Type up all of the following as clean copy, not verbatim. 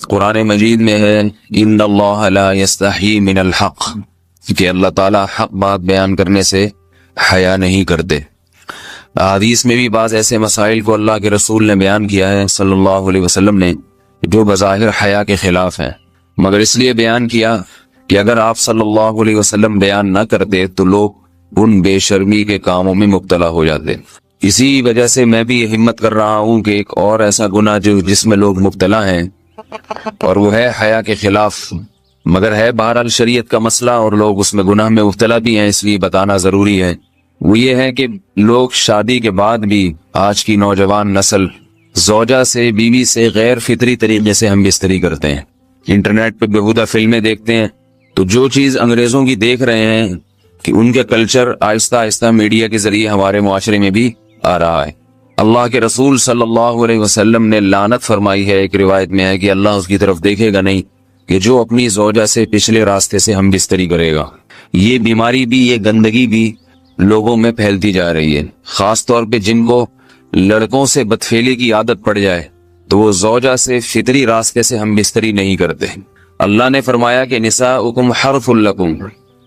قرآن مجید میں ہے ان اللہ لا یستحی من الحق، کہ اللہ تعالیٰ حق بات بیان کرنے سے حیا نہیں کرتے۔ حدیث میں بھی بعض ایسے مسائل کو اللہ کے رسول نے بیان کیا ہے صلی اللہ علیہ وسلم نے جو بظاہر حیا کے خلاف ہیں، مگر اس لیے بیان کیا کہ اگر آپ صلی اللہ علیہ وسلم بیان نہ کرتے تو لوگ ان بے شرمی کے کاموں میں مبتلا ہو جاتے۔ اسی وجہ سے میں بھی ہمت کر رہا ہوں کہ ایک اور ایسا گناہ جس میں لوگ مبتلا ہیں اور وہ ہے حیا کے خلاف، مگر ہے بہرحال شریعت کا مسئلہ اور لوگ اس میں گناہ میں مبتلا بھی ہیں، اس لیے بتانا ضروری ہے۔ وہ یہ ہے کہ لوگ شادی کے بعد بھی آج کی نوجوان نسل زوجہ سے، بیوی سے غیر فطری طریقے سے ہم بستری کرتے ہیں، انٹرنیٹ پہ بےہودہ فلمیں دیکھتے ہیں، تو جو چیز انگریزوں کی دیکھ رہے ہیں کہ ان کے کلچر آہستہ آہستہ میڈیا کے ذریعے ہمارے معاشرے میں بھی آ رہا ہے۔ اللہ کے رسول صلی اللہ علیہ وسلم نے لعنت فرمائی ہے، ایک روایت میں ہے کہ اللہ اس کی طرف دیکھے گا نہیں کہ جو اپنی زوجہ سے پچھلے راستے سے ہم بستری کرے گا۔ یہ بیماری بھی، یہ گندگی بھی لوگوں میں پھیلتی جا رہی ہے، خاص طور پہ جن کو لڑکوں سے بدفعلی کی عادت پڑ جائے تو وہ زوجہ سے فطری راستے سے ہم بستری نہیں کرتے۔ اللہ نے فرمایا کہ نساؤکم حرث لکم،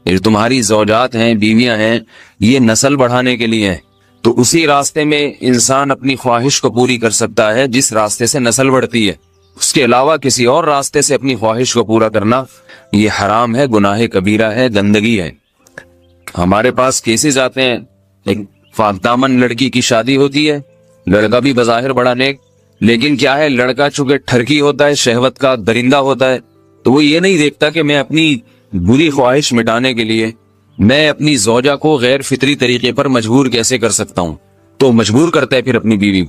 یہ تمہاری زوجات ہیں، بیویاں ہیں، یہ نسل بڑھانے کے لیے ہیں، تو اسی راستے میں انسان اپنی خواہش کو پوری کر سکتا ہے جس راستے سے نسل بڑھتی ہے۔ اس کے علاوہ کسی اور راستے سے اپنی خواہش کو پورا کرنا یہ حرام ہے، گناہ کبیرہ ہے، گندگی ہے۔ ہمارے پاس کیسز آتے ہیں، ایک پاک دامن لڑکی کی شادی ہوتی ہے، لڑکا بھی بظاہر بڑا نیک، لیکن کیا ہے، لڑکا چونکہ ٹھرکی ہوتا ہے، شہوت کا درندہ ہوتا ہے، تو وہ یہ نہیں دیکھتا کہ میں اپنی بری خواہش مٹانے کے لیے میں اپنی زوجہ کو غیر فطری طریقے پر مجبور کیسے کر سکتا ہوں، تو مجبور کرتا ہے پھر اپنی بیوی۔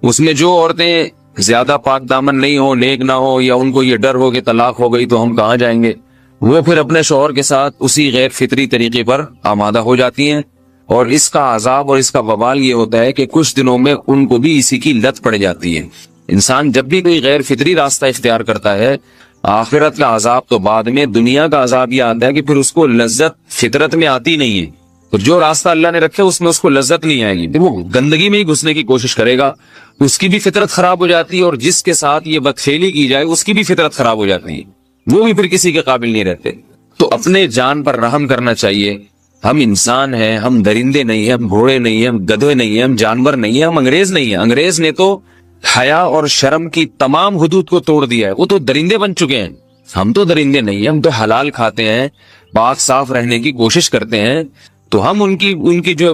اس میں جو عورتیں زیادہ پاک دامن نہیں ہو، نیک نہ ہو، یا ان کو یہ ڈر ہو کہ طلاق ہو گئی تو ہم کہاں جائیں گے، وہ پھر اپنے شوہر کے ساتھ اسی غیر فطری طریقے پر آمادہ ہو جاتی ہیں، اور اس کا عذاب اور اس کا وبال یہ ہوتا ہے کہ کچھ دنوں میں ان کو بھی اسی کی لت پڑ جاتی ہے۔ انسان جب بھی کوئی غیر فطری راستہ اختیار کرتا ہے، آخرت کا عذاب تو بعد میں، دنیا کا عذاب یہ آتا ہے کہ پھر اس کو لذت فطرت میں آتی نہیں ہے، تو جو راستہ اللہ نے رکھے اس میں اس کو لذت نہیں آئے گی، وہ گندگی میں ہی گھسنے کی کوشش کرے گا، اس کی بھی فطرت خراب ہو جاتی ہے، اور جس کے ساتھ یہ بدفعلی کی جائے اس کی بھی فطرت خراب ہو جاتی ہے، وہ بھی پھر کسی کے قابل نہیں رہتے۔ تو اپنے جان پر رحم کرنا چاہیے۔ ہم انسان ہیں، ہم درندے نہیں ہیں، ہم گھوڑے نہیں ہیں، ہم گدھے نہیں ہیں، ہم جانور نہیں ہیں، ہم انگریز نہیں ہیں۔ انگریز نے تو حیا اور شرم کی تمام حدود کو توڑ دیا ہے، وہ تو درندے بن چکے ہیں۔ ہم تو درندے نہیں ہیں، ہم تو حلال کھاتے ہیں، پاک صاف رہنے کی کوشش کرتے ہیں، تو ہم ان کی جو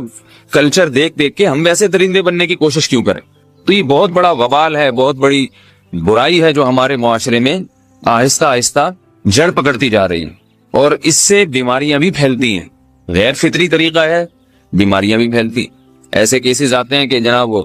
کلچر دیکھ کے ہم ویسے درندے بننے کی کوشش کیوں کریں؟ تو یہ بہت بڑا وبال ہے، بہت بڑی برائی ہے جو ہمارے معاشرے میں آہستہ آہستہ جڑ پکڑتی جا رہی ہے، اور اس سے بیماریاں بھی پھیلتی ہیں۔ غیر فطری طریقہ ہے، بیماریاں بھی پھیلتی۔ ایسے کیسز آتے ہیں کہ جناب وہ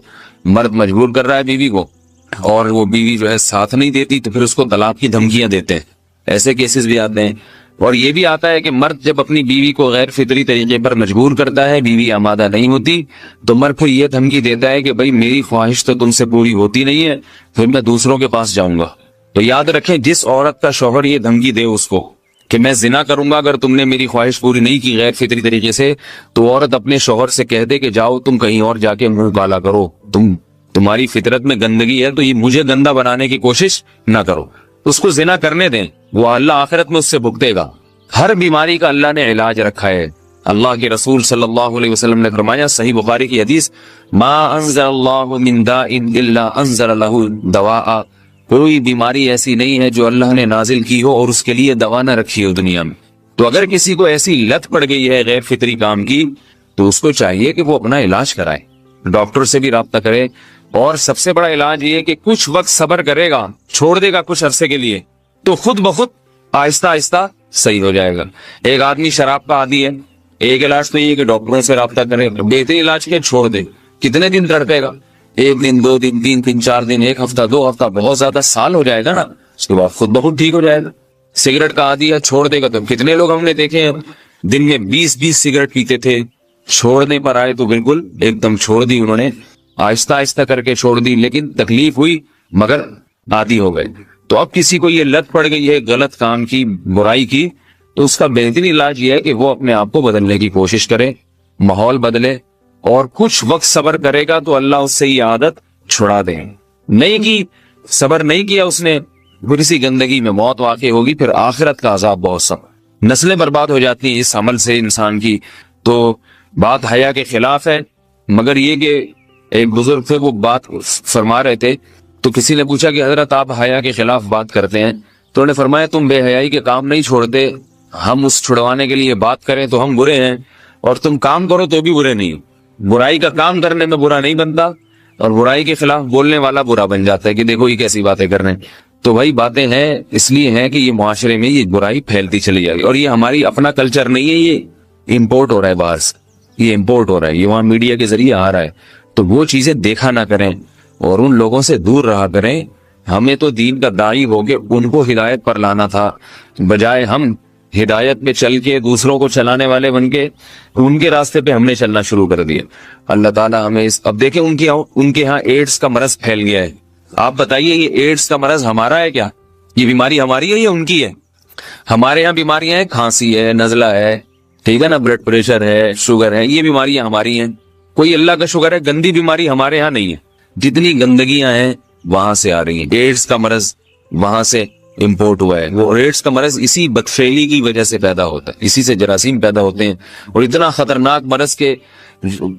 مرد مجبور کر رہا ہے بیوی کو، اور وہ بیوی جو ہے ساتھ نہیں دیتی تو پھر اس کو طلاق کی دھمکیاں دیتے ہیں، ایسے کیسز بھی آتے ہیں۔ اور یہ بھی آتا ہے کہ مرد جب اپنی بیوی کو غیر فطری طریقے پر مجبور کرتا ہے، بیوی آمادہ نہیں ہوتی، تو مرد پھر یہ دھمکی دیتا ہے کہ بھائی میری خواہش تو تم سے پوری ہوتی نہیں ہے، پھر میں دوسروں کے پاس جاؤں گا۔ تو یاد رکھیں، جس عورت کا شوہر یہ دھمکی دے اس کو کہ میں زنا کروں گا اگر تم نے میری خواہش پوری نہیں کی غیر فطری طریقے سے، تو عورت اپنے شوہر سے کہہ دے کہ جاؤ تم کہیں اور جا کے منہ کالا کرو، تمہاری فطرت میں گندگی ہے تو یہ مجھے گندا بنانے کی کوشش نہ کرو، اس کو زنا کرنے دیں، وہ اللہ آخرت میں اس سے بھگتے گا۔ ہر بیماری کا اللہ نے علاج رکھا ہے۔ اللہ کے رسول صلی اللہ علیہ وسلم نے فرمایا، صحیح بخاری کی حدیث، ما انزل اللہ من داء الا انزل له دواء، کوئی بیماری ایسی نہیں ہے جو اللہ نے نازل کی ہو اور اس کے لیے دوا نہ رکھی ہو دنیا میں۔ تو اگر کسی کو ایسی لت پڑ گئی ہے غیر فطری کام کی، تو اس کو چاہیے کہ وہ اپنا علاج کرائے، ڈاکٹر سے بھی رابطہ کرے، اور سب سے بڑا علاج یہ کہ کچھ وقت صبر کرے گا، چھوڑ دے گا کچھ عرصے کے لیے، تو خود بخود آہستہ آہستہ صحیح ہو جائے گا۔ ایک آدمی شراب کا عادی ہے، ایک علاج تو یہ کہ ڈاکٹروں سے رابطہ کرے، بہترین علاج کیا، چھوڑ دے۔ کتنے دن تڑپے گا؟ ایک دن، دو دن، تین دن، چار دن، ایک ہفتہ، دو ہفتہ، بہت زیادہ سال ہو جائے گا نا، اس کے بعد خود بخود ٹھیک ہو جائے گا۔ سگریٹ کا عادی ہے، چھوڑ دے گا، تو کتنے لوگ ہم نے دیکھے ہیں دن میں 20 سگریٹ پیتے تھے، چھوڑنے پر آئے تو بالکل ایک دم چھوڑ دی انہوں نے، آہستہ آہستہ کر کے چھوڑ دی، لیکن تکلیف ہوئی مگر عادی ہو گئے۔ تو اب کسی کو یہ لت پڑ گئی ہے غلط کام کی، برائی کی، تو اس کا بہترین علاج یہ ہے کہ وہ اپنے آپ کو بدلنے کی کوشش کرے، ماحول بدلے، اور کچھ وقت صبر کرے گا تو اللہ اس سے یہ عادت چھڑا دے۔ نہیں کی، صبر نہیں کیا اس نے، پھر اسی گندگی میں موت واقع ہوگی، پھر آخرت کا عذاب بہت سخت، نسلیں برباد ہو جاتی ہیں اس عمل سے انسان کی۔ تو بات حیا کے خلاف ہے، مگر یہ کہ ایک بزرگ تھے وہ بات فرما رہے تھے، تو کسی نے پوچھا کہ حضرت آپ حیا کے خلاف بات کرتے ہیں، تو انہوں نے فرمایا تم بے حیائی کے کام نہیں چھوڑتے، ہم اس چھڑوانے کے لیے بات کریں تو ہم برے ہیں، اور تم کام کرو تو بھی برے نہیں ہو۔ برائی کا کام کرنے میں برا نہیں بنتا، اور برائی کے خلاف بولنے والا برا بن جاتا ہے کہ دیکھو یہ کیسی باتیں کر رہے ہیں۔ تو بھائی باتیں ہیں اس لیے ہیں کہ یہ معاشرے میں یہ برائی پھیلتی چلی جائے گی، اور یہ ہماری اپنا کلچر نہیں ہے، یہ امپورٹ ہو رہا ہے باہر سے، یہ امپورٹ ہو رہا ہے، یہ وہاں میڈیا کے ذریعے آ رہا ہے۔ تو وہ چیزیں دیکھا نہ کریں اور ان لوگوں سے دور رہا کریں۔ ہمیں تو دین کا داعی ہو کے ان کو ہدایت پر لانا تھا، بجائے ہم ہدایت پہ چل کے دوسروں کو چلانے والے بن کے ان کے راستے پہ ہم نے چلنا شروع کر دیا۔ اللہ تعالیٰ ہمیں اب دیکھیں ان کے ہاں ایڈز کا مرض پھیل گیا ہے۔ آپ بتائیے یہ ایڈز کا مرض ہمارا ہے کیا؟ یہ بیماری ہماری ہے یا ان کی ہے؟ ہمارے یہاں بیماریاں ہیں، کھانسی ہے، نزلہ ہے، ٹھیک ہے نا، بلڈ پریشر ہے، شوگر ہے، یہ بیماریاں ہماری ہیں۔ کوئی اللہ کا شکر ہے گندی بیماری ہمارے ہاں نہیں ہے۔ جتنی گندگیاں ہیں وہاں سے آ رہی ہیں، ایڈز کا مرض وہاں سے امپورٹ ہوا ہے۔ وہ ایڈز کا مرض اسی بدفعلی کی وجہ سے پیدا ہوتا ہے، اسی سے جراثیم پیدا ہوتے ہیں، اور اتنا خطرناک مرض کے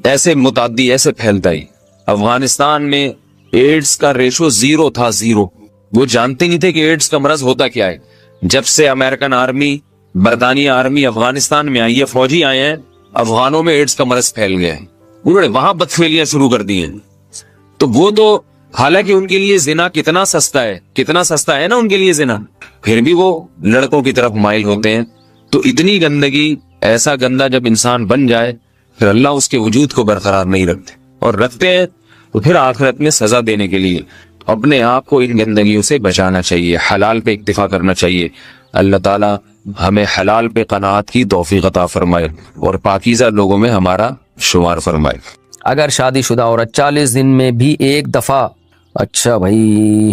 ایسے متعدی ایسے پھیلتا ہے۔ افغانستان میں ایڈز کا ریشو 0 تھا، 0۔ وہ جانتے نہیں تھے کہ ایڈز کا مرض ہوتا کیا ہے۔ جب سے امریکن آرمی، برطانیہ آرمی افغانستان میں آئی ہے، فوجی آئے ہیں، افغانوں میں ایڈز کا مرض پھیل گیا ہے، انہوں نے وہاں بدفعلیاں شروع کر دی ہیں۔ تو وہ تو حالانکہ ان کے لیے زنا کتنا سستا ہے، کتنا سستا ہے نا ان کے لیے زنا، پھر بھی وہ لڑکوں کی طرف مائل ہوتے ہیں۔ تو اتنی گندگی، ایسا گندا جب انسان بن جائے پھر اللہ اس کے وجود کو برقرار نہیں رکھتے، اور رکھتے ہیں تو پھر آخرت میں سزا دینے کے لیے اپنے آپ کو ان گندگیوں سے بچانا چاہیے، حلال پہ اکتفا کرنا چاہیے۔ اللہ تعالیٰ ہمیں حلال پہ قناعت کی توفیق عطا فرمائے اور پاکیزہ لوگوں میں ہمارا شمار فرمائے۔ اگر شادی شدہ عورت 40 دن میں بھی ایک دفعہ، اچھا بھائی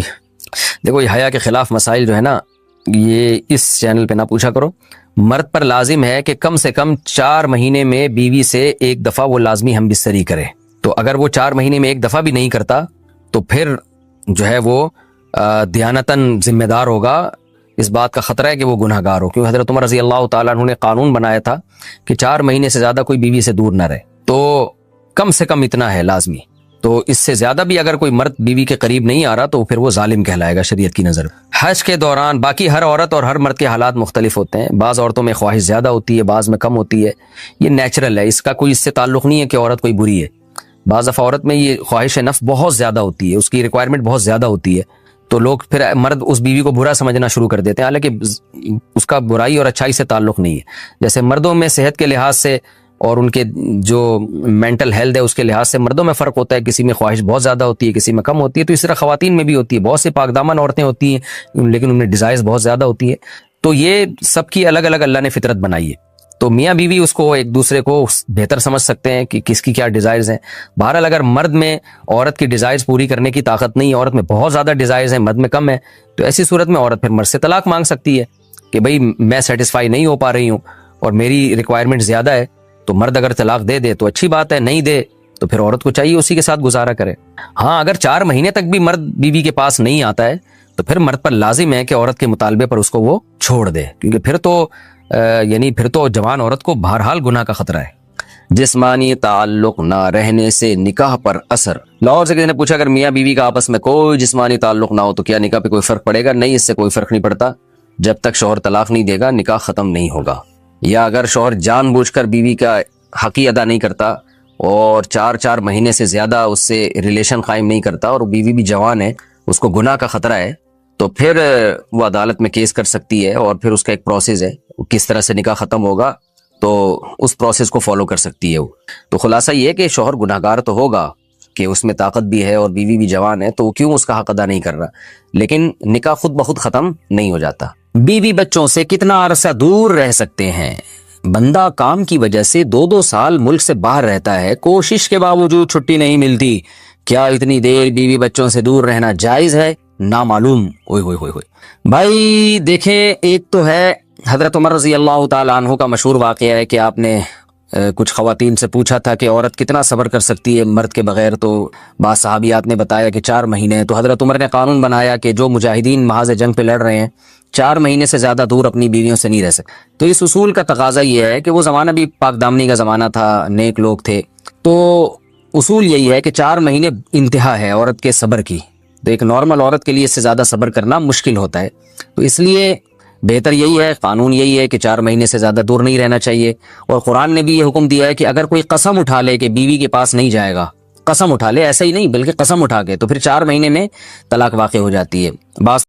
دیکھو یہ حیا کے خلاف مسائل جو ہے نا، یہ اس چینل پہ نہ پوچھا کرو۔ مرد پر لازم ہے کہ کم سے کم 4 مہینے میں بیوی سے ایک دفعہ وہ لازمی ہم بستری کرے۔ تو اگر وہ 4 مہینے میں ایک دفعہ بھی نہیں کرتا تو پھر جو ہے وہ دیانتاً ذمہ دار ہوگا۔ اس بات کا خطرہ ہے کہ وہ گناہ گار ہو، کیونکہ حضرت عمر رضی اللہ تعالیٰ عنہ نے قانون بنایا تھا کہ 4 مہینے سے زیادہ کوئی بیوی سے دور نہ رہے۔ تو کم سے کم اتنا ہے لازمی، تو اس سے زیادہ بھی اگر کوئی مرد بیوی کے قریب نہیں آ رہا تو پھر وہ ظالم کہلائے گا شریعت کی نظر۔ حج کے دوران باقی ہر عورت اور ہر مرد کے حالات مختلف ہوتے ہیں، بعض عورتوں میں خواہش زیادہ ہوتی ہے، بعض میں کم ہوتی ہے، یہ نیچرل ہے، اس کا کوئی اس سے تعلق نہیں ہے کہ عورت کوئی بری ہے۔ بعض دفعہ عورت میں یہ خواہش نفس بہت زیادہ ہوتی ہے، اس کی ریکوائرمنٹ بہت زیادہ ہوتی ہے، تو لوگ پھر مرد اس بیوی کو برا سمجھنا شروع کر دیتے ہیں، حالانکہ اس کا برائی اور اچھائی سے تعلق نہیں ہے۔ جیسے مردوں میں صحت کے لحاظ سے اور ان کے جو مینٹل ہیلتھ ہے اس کے لحاظ سے مردوں میں فرق ہوتا ہے، کسی میں خواہش بہت زیادہ ہوتی ہے، کسی میں کم ہوتی ہے، تو اس طرح خواتین میں بھی ہوتی ہے، بہت سے پاک دامن عورتیں ہوتی ہیں لیکن ان میں ڈیزائرز بہت زیادہ ہوتی ہے۔ تو یہ سب کی الگ الگ اللہ نے فطرت بنائی ہے، تو میاں بیوی اس کو ایک دوسرے کو بہتر سمجھ سکتے ہیں کہ کس کی کیا ڈیزائرز ہیں۔ بہرحال اگر مرد میں عورت کی ڈیزائرز پوری کرنے کی طاقت نہیں ہے، عورت میں بہت زیادہ ڈیزائرز ہیں، مرد میں کم ہے، تو ایسی صورت میں عورت پھر مرد سے طلاق مانگ سکتی ہے کہ بھئی میں سیٹسفائی نہیں ہو پا رہی ہوں اور میری ریکوائرمنٹ زیادہ ہے۔ تو مرد اگر طلاق دے دے تو اچھی بات ہے، نہیں دے تو پھر عورت کو چاہیے اسی کے ساتھ گزارا کرے۔ ہاں اگر 4 مہینے تک بھی مرد بیوی کے پاس نہیں آتا ہے تو پھر مرد پر لازم ہے کہ عورت کے مطالبے پر اس کو وہ چھوڑ دے، کیونکہ پھر تو جوان عورت کو بہرحال گناہ کا خطرہ ہے۔ جسمانی تعلق نہ رہنے سے نکاح پر اثر۔ لاہور سے کسی نے پوچھا اگر میاں بیوی کا آپس میں کوئی جسمانی تعلق نہ ہو تو کیا نکاح پہ کوئی فرق پڑے گا؟ نہیں، اس سے کوئی فرق نہیں پڑتا، جب تک شوہر طلاق نہیں دے گا نکاح ختم نہیں ہوگا۔ یا اگر شوہر جان بوجھ کر بیوی کا حق ادا نہیں کرتا اور 4 مہینے سے زیادہ اس سے ریلیشن قائم نہیں کرتا اور بیوی بھی جوان ہے، اس کو گناہ کا خطرہ ہے، تو پھر وہ عدالت میں کیس کر سکتی ہے، اور پھر اس کا ایک پروسیس ہے، کس طرح سے نکاح ختم ہوگا تو اس پروسیس کو فالو کر سکتی ہے وہ۔ تو خلاصہ یہ ہے کہ شوہر گناہ گار تو ہوگا کہ اس میں طاقت بھی ہے اور بیوی بھی جوان ہے، تو وہ کیوں اس کا حق ادا نہیں کر رہا، لیکن نکاح خود بخود ختم نہیں ہو جاتا۔ بیوی بچوں سے کتنا عرصہ دور رہ سکتے ہیں؟ بندہ کام کی وجہ سے 2 سال ملک سے باہر رہتا ہے، کوشش کے باوجود چھٹی نہیں ملتی، کیا اتنی دیر بیوی بچوں سے دور رہنا جائز ہے؟ نامعلوم۔ بھائی دیکھیں، ایک تو ہے حضرت عمر رضی اللہ تعالیٰ عنہ کا مشہور واقعہ ہے کہ آپ نے کچھ خواتین سے پوچھا تھا کہ عورت کتنا صبر کر سکتی ہے مرد کے بغیر، تو بعض صحابیات نے بتایا کہ 4 مہینے. تو حضرت عمر نے قانون بنایا کہ جو مجاہدین محاذ جنگ پہ لڑ رہے ہیں 4 مہینے سے زیادہ دور اپنی بیویوں سے نہیں رہ سکتے. تو اس اصول کا تقاضا یہ ہے کہ وہ زمانہ بھی پاک دامنی کا زمانہ تھا، نیک لوگ تھے، تو اصول یہی ہے کہ 4 مہینے انتہا ہے عورت کے صبر کی. تو ایک نارمل عورت کے لیے اس سے زیادہ صبر کرنا مشکل ہوتا ہے، تو اس لیے بہتر یہی ہے، قانون یہی ہے کہ 4 مہینے سے زیادہ دور نہیں رہنا چاہیے. اور قرآن نے بھی یہ حکم دیا ہے کہ اگر کوئی قسم اٹھا لے کہ بیوی کے پاس نہیں جائے گا، قسم اٹھا لے، ایسا ہی نہیں بلکہ قسم اٹھا کے، تو پھر 4 مہینے میں طلاق واقع ہو جاتی ہے. بعض